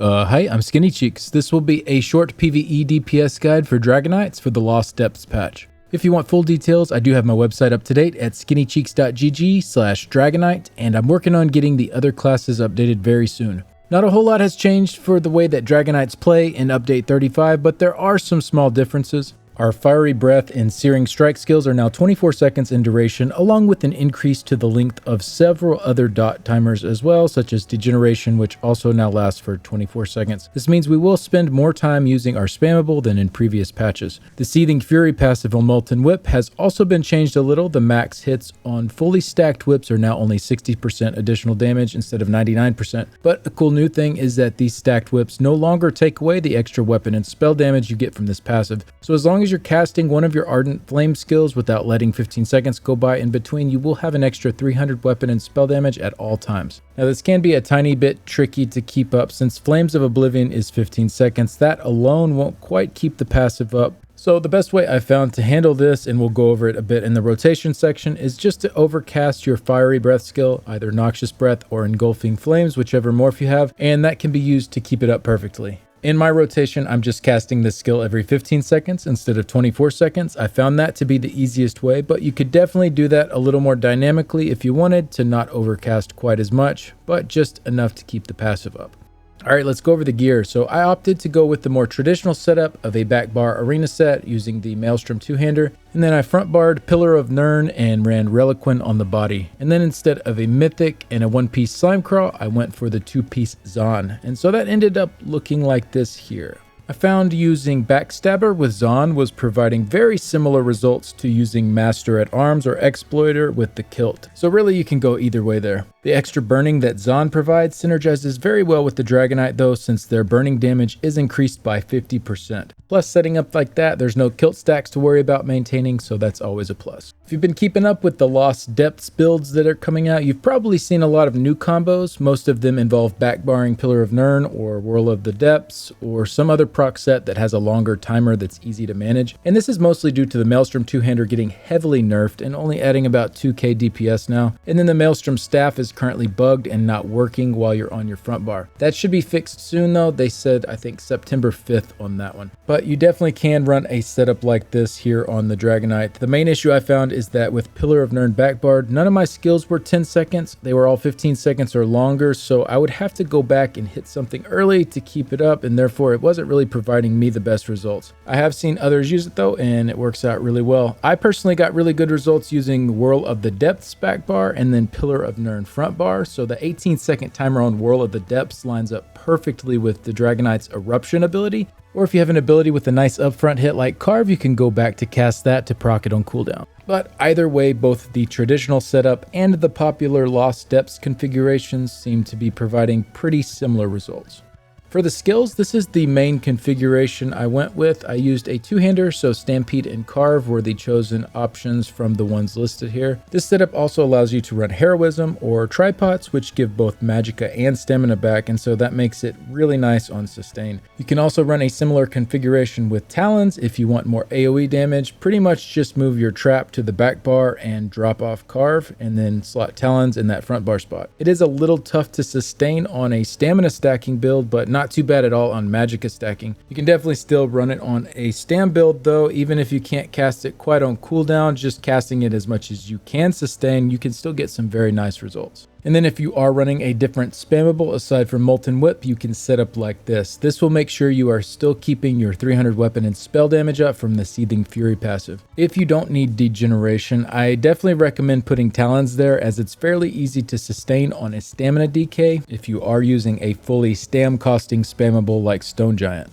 Hi, I'm Skinny Cheeks. This will be a short PvE DPS guide for Dragonknights for the Lost Depths patch. If you want full details, I do have my website up to date at skinnycheeks.gg/Dragonknight, and I'm working on getting the other classes updated very soon. Not a whole lot has changed for the way that Dragonknights play in update 35, but there are some small differences. Our Fiery Breath and Searing Strike skills are now 24 seconds in duration, along with an increase to the length of several other dot timers as well, such as Degeneration, which also now lasts for 24 seconds. This means we will spend more time using our spammable than in previous patches. The Seething Fury passive on Molten Whip has also been changed a little. The max hits on fully stacked whips are now only 60% additional damage instead of 99%. But a cool new thing is that these stacked whips no longer take away the extra weapon and spell damage you get from this passive. So as long as you're casting one of your Ardent Flame skills without letting 15 seconds go by in between, you will have an extra 300 weapon and spell damage at all times. Now this can be a tiny bit tricky to keep up since Flames of Oblivion is 15 seconds. That alone won't quite keep the passive up. So the best way I found to handle this, and we'll go over it a bit in the rotation section, is just to overcast your Fiery Breath skill, either Noxious Breath or Engulfing Flames, whichever morph you have, and that can be used to keep it up perfectly. In my rotation, I'm just casting this skill every 15 seconds instead of 24 seconds. I found that to be the easiest way, but you could definitely do that a little more dynamically if you wanted to not overcast quite as much, but just enough to keep the passive up. All right, let's go over the gear. So I opted to go with the more traditional setup of a back bar arena set using the Maelstrom two-hander, and then I front barred Pillar of Nirn and ran Reliquin on the body. And then instead of a mythic and a one-piece slime crawl, I went for the two-piece Zaan. And so that ended up looking like this here. I found using Backstabber with Zaan was providing very similar results to using Master at Arms or Exploiter with the Kilt. So really you can go either way there. The extra burning that Zaan provides synergizes very well with the Dragonknight though, since their burning damage is increased by 50%. Plus setting up like that, there's no Kilt stacks to worry about maintaining, so that's always a plus. If you've been keeping up with the Lost Depths builds that are coming out, you've probably seen a lot of new combos. Most of them involve backbarring Pillar of Nirn or Whorl of the Depths or some other proc set that has a longer timer that's easy to manage. And this is mostly due to the Maelstrom two-hander getting heavily nerfed and only adding about 2k DPS now. And then the Maelstrom staff is currently bugged and not working while you're on your front bar. That should be fixed soon though. They said, I think September 5th on that one. But you definitely can run a setup like this here on the Dragonknight. The main issue I found is that with Pillar of Nirn backbarred, none of my skills were 10 seconds. They were all 15 seconds or longer, so I would have to go back and hit something early to keep it up, and therefore it wasn't really providing me the best results. I have seen others use it though, and it works out really well. I personally got really good results using Whorl of the Depths back bar and then Pillar of Nirn front bar, so the 18-second timer on Whorl of the Depths lines up perfectly with the Dragonknight's Eruption ability. Or if you have an ability with a nice upfront hit like Carve, you can go back to cast that to proc it on cooldown. But either way, both the traditional setup and the popular Lost Depths configurations seem to be providing pretty similar results. For the skills, this is the main configuration I went with. I used a two-hander, so Stampede and Carve were the chosen options from the ones listed here. This setup also allows you to run Heroism or Tripods, which give both Magicka and Stamina back, and so that makes it really nice on Sustain. You can also run a similar configuration with Talons if you want more AoE damage. Pretty much just move your trap to the back bar and drop off Carve, and then slot Talons in that front bar spot. It is a little tough to sustain on a stamina stacking build, but not too bad at all on Magicka stacking. You can definitely still run it on a stam build though, even if you can't cast it quite on cooldown. Just casting it as much as you can sustain, you can still get some very nice results. And then if you are running a different spammable aside from Molten Whip, you can set up like this. This will make sure you are still keeping your 300 weapon and spell damage up from the Seething Fury passive. If you don't need Degeneration, I definitely recommend putting Talons there, as it's fairly easy to sustain on a stamina DK if you are using a fully stam costing spammable like Stone Giant.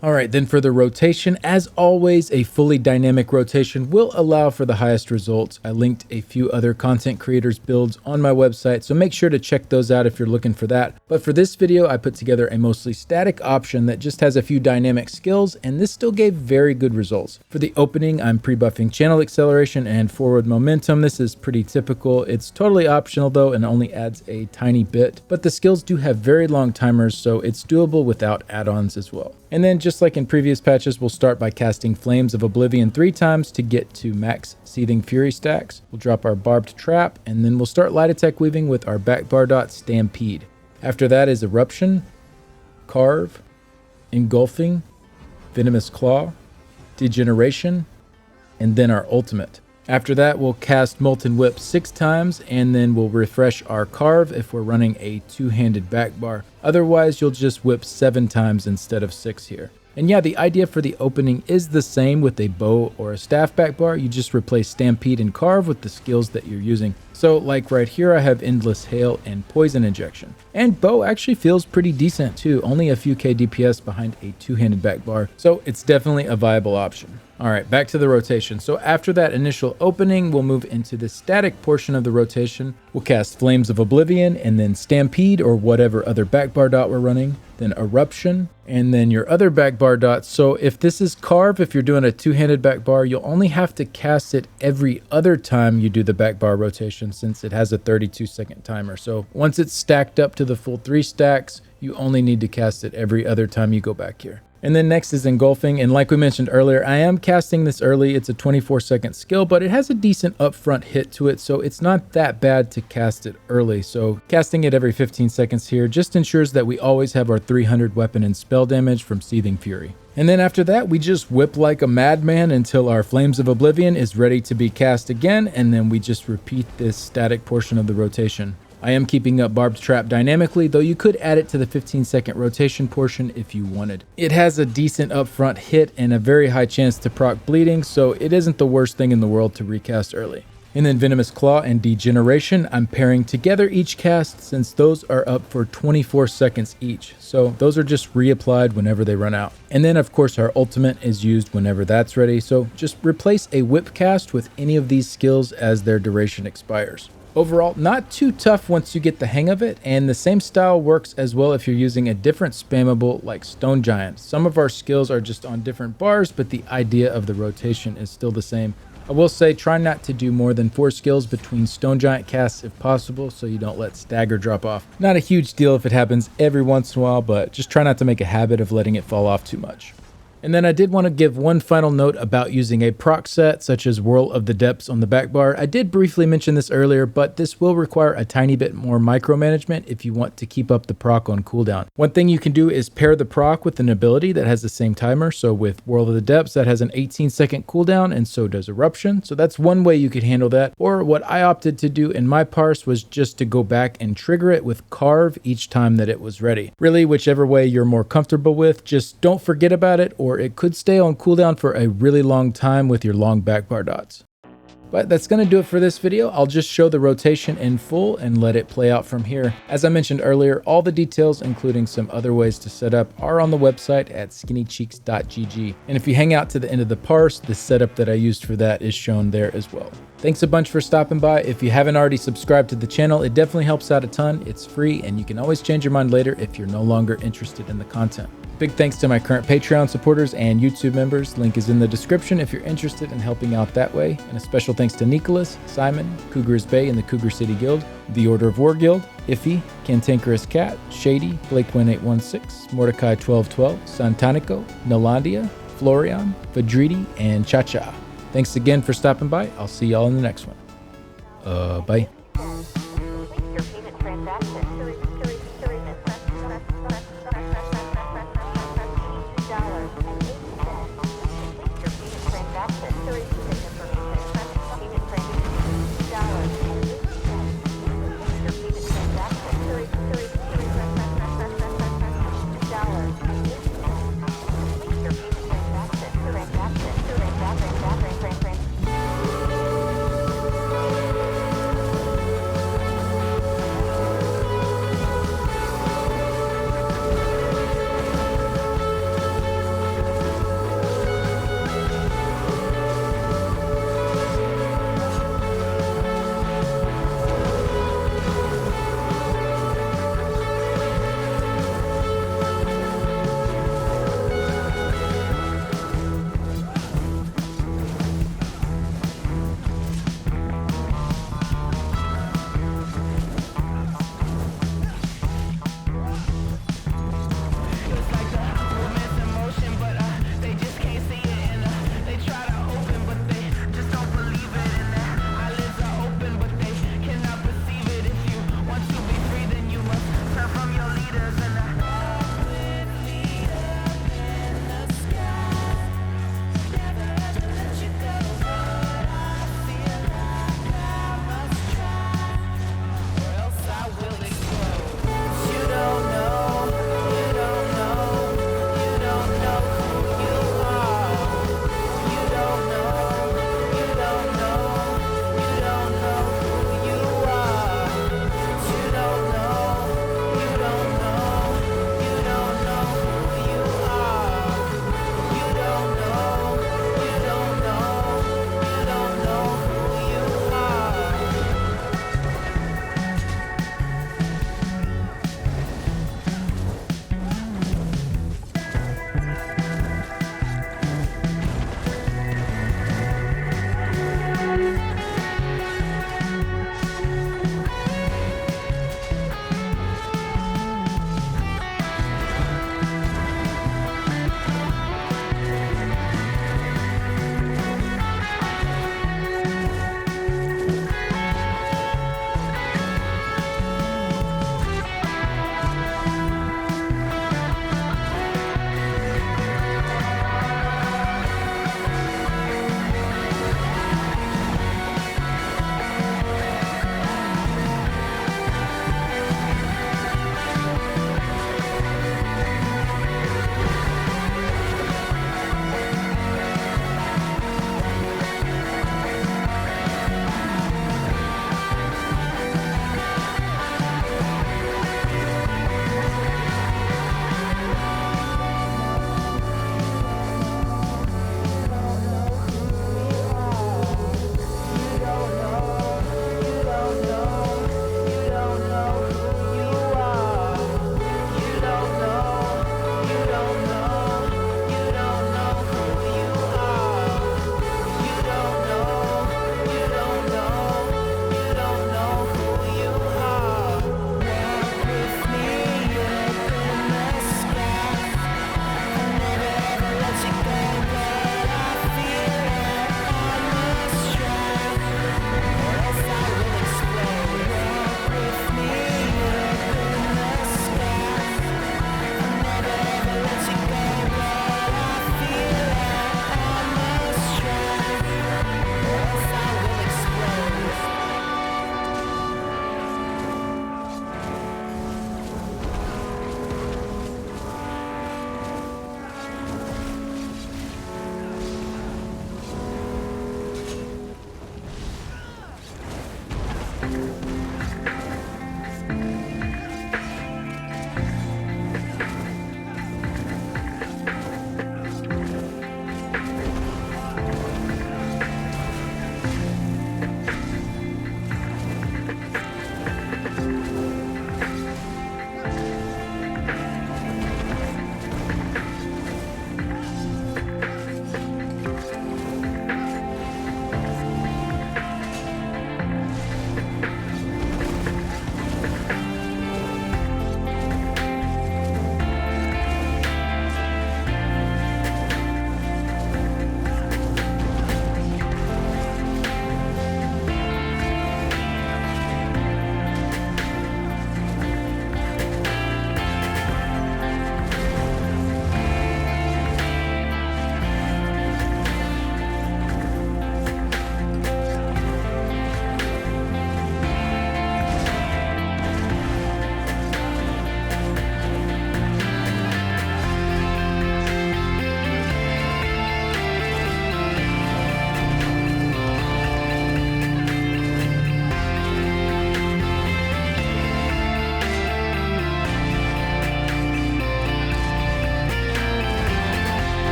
Alright, then for the rotation, as always, a fully dynamic rotation will allow for the highest results. I linked a few other content creators' builds on my website, so make sure to check those out if you're looking for that. But for this video, I put together a mostly static option that just has a few dynamic skills, and this still gave very good results. For the opening, I'm pre-buffing channel acceleration and forward momentum. This is pretty typical. It's totally optional though, and only adds a tiny bit. But the skills do have very long timers, so it's doable without add-ons as well. And then just like in previous patches, we'll start by casting Flames of Oblivion 3 times to get to max Seething Fury stacks. We'll drop our Barbed Trap, and then we'll start Light Attack weaving with our back bar dot Stampede. After that is Eruption, Carve, Engulfing, Venomous Claw, Degeneration, and then our ultimate. After that, we'll cast Molten Whip 6 times, and then we'll refresh our Carve if we're running a two-handed back bar. Otherwise, you'll just whip 7 times instead of 6 here. And yeah, the idea for the opening is the same with a bow or a staff back bar. You just replace Stampede and Carve with the skills that you're using. So like right here, I have Endless Hail and Poison Injection. And bow actually feels pretty decent too, only a few K DPS behind a two-handed back bar. So it's definitely a viable option. All right, back to the rotation. So after that initial opening, we'll move into the static portion of the rotation. We'll cast Flames of Oblivion and then Stampede or whatever other back bar dot we're running, then Eruption, and then your other back bar dots. So if this is Carve, if you're doing a two-handed back bar, you'll only have to cast it every other time you do the back bar rotation since it has a 32-second timer. So once it's stacked up to the full 3 stacks, you only need to cast it every other time you go back here. And then next is Engulfing, and like we mentioned earlier, I am casting this early. It's a 24-second skill, but it has a decent upfront hit to it, so it's not that bad to cast it early. So casting it every 15 seconds here just ensures that we always have our 300 weapon and spell damage from Seething Fury. And then after that, we just whip like a madman until our Flames of Oblivion is ready to be cast again, and then we just repeat this static portion of the rotation. I am keeping up Barbed Trap dynamically, though you could add it to the 15-second rotation portion if you wanted. It has a decent upfront hit and a very high chance to proc bleeding, so it isn't the worst thing in the world to recast early. And then Venomous Claw and Degeneration, I'm pairing together each cast since those are up for 24 seconds each. So those are just reapplied whenever they run out. And then of course our ultimate is used whenever that's ready, so just replace a whip cast with any of these skills as their duration expires. Overall, not too tough once you get the hang of it, and the same style works as well if you're using a different spammable like Stone Giant. Some of our skills are just on different bars, but the idea of the rotation is still the same. I will say try not to do more than 4 skills between Stone Giant casts if possible, so you don't let Stagger drop off. Not a huge deal if it happens every once in a while, but just try not to make a habit of letting it fall off too much. And then I did want to give one final note about using a proc set such as Whorl of the Depths on the back bar. I did briefly mention this earlier, but this will require a tiny bit more micromanagement if you want to keep up the proc on cooldown. One thing you can do is pair the proc with an ability that has the same timer. So with Whorl of the Depths, that has an 18-second cooldown, and so does Eruption. So that's one way you could handle that. Or what I opted to do in my parse was just to go back and trigger it with Carve each time that it was ready. Really, whichever way you're more comfortable with, just don't forget about it, or it could stay on cooldown for a really long time with your long back bar dots. But that's going to do it for this video. I'll just show the rotation in full and let it play out from here. As I mentioned earlier, all the details, including some other ways to set up, are on the website at skinnycheeks.gg. And if you hang out to the end of the parse, the setup that I used for that is shown there as well. Thanks a bunch for stopping by. If you haven't already subscribed to the channel, it definitely helps out a ton. It's free, and you can always change your mind later if you're no longer interested in the content. Big thanks to my current Patreon supporters and YouTube members. Link is in the description if you're interested in helping out that way. And a special thanks to Nicholas, Simon, Cougar's Bay and the Cougar City Guild, the Order of War Guild, Iffy, Cantankerous Cat, Shady, Blake1816, Mordecai 1212, Santanico, Nalandia, Florian, Vadridi, and Cha-Cha. Thanks again for stopping by. I'll see y'all in the next one. Bye.